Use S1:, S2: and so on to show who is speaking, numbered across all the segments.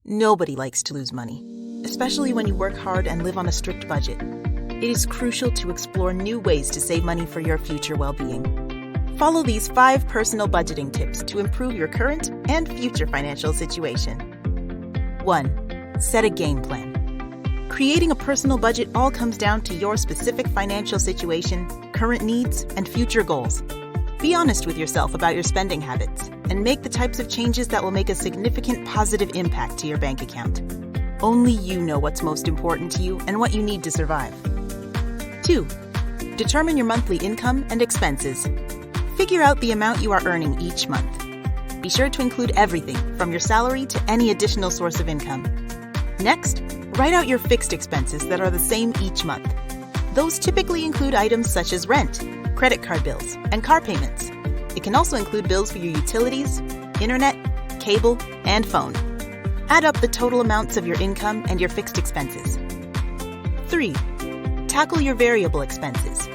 S1: Nobody likes to lose money, especially when you work hard and live on a strict budget. It is crucial to explore new ways to save money for your future well-being. Follow these 5 personal budgeting tips to improve your current and future financial situation. 1. Set a game plan. Creating a personal budget all comes down to your specific financial situation, current needs, and future goals. Be honest with yourself about your spending habits and make the types of changes that will make a significant positive impact to your bank account. Only you know what's most important to you and what you need to survive. 2. Determine your monthly income and expenses. Figure out the amount you are earning each month. Be sure to include everything from your salary to any additional source of income. Next, write out your fixed expenses that are the same each month. Those typically include items such as rent, credit card bills, and car payments. It can also include bills for your utilities, internet, cable, and phone. Add up the total amounts of your income and your fixed expenses. 3. Tackle your variable expenses.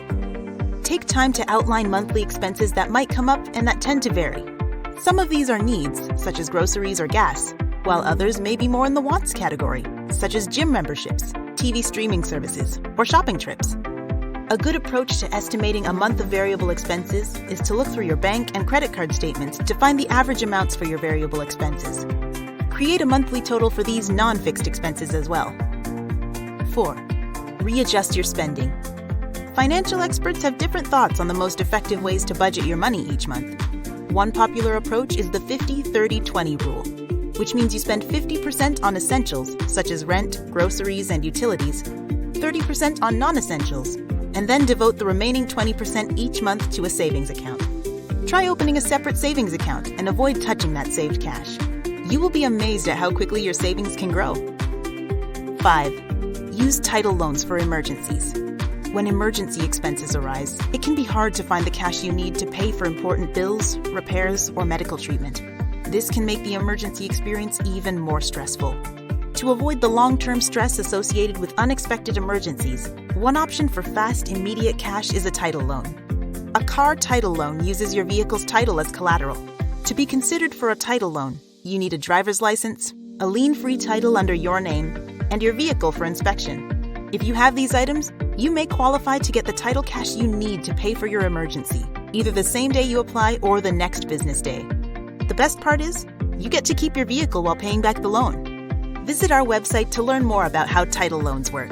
S1: Take time to outline monthly expenses that might come up and that tend to vary. Some of these are needs, such as groceries or gas, while others may be more in the wants category, such as gym memberships, TV streaming services, or shopping trips. A good approach to estimating a month of variable expenses is to look through your bank and credit card statements to find the average amounts for your variable expenses. Create a monthly total for these non-fixed expenses as well. 4. Readjust your spending. Financial experts have different thoughts on the most effective ways to budget your money each month. One popular approach is the 50-30-20 rule, which means you spend 50% on essentials, such as rent, groceries, and utilities, 30% on non-essentials, and then devote the remaining 20% each month to a savings account. Try opening a separate savings account and avoid touching that saved cash. You will be amazed at how quickly your savings can grow. 5. Use title loans for emergencies. When emergency expenses arise, it can be hard to find the cash you need to pay for important bills, repairs, or medical treatment. This can make the emergency experience even more stressful. To avoid the long-term stress associated with unexpected emergencies, one option for fast, immediate cash is a title loan. A car title loan uses your vehicle's title as collateral. To be considered for a title loan, you need a driver's license, a lien-free title under your name, and your vehicle for inspection. If you have these items, you may qualify to get the title cash you need to pay for your emergency, either the same day you apply or the next business day. The best part is, you get to keep your vehicle while paying back the loan. Visit our website to learn more about how title loans work.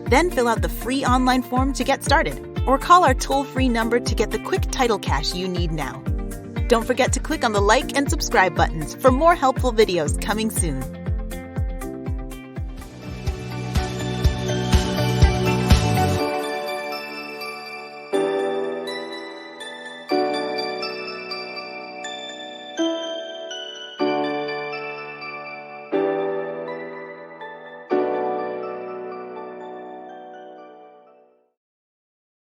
S1: Then fill out the free online form to get started, or call our toll-free number to get the quick title cash you need now. Don't forget to click on the like and subscribe buttons for more helpful videos coming soon.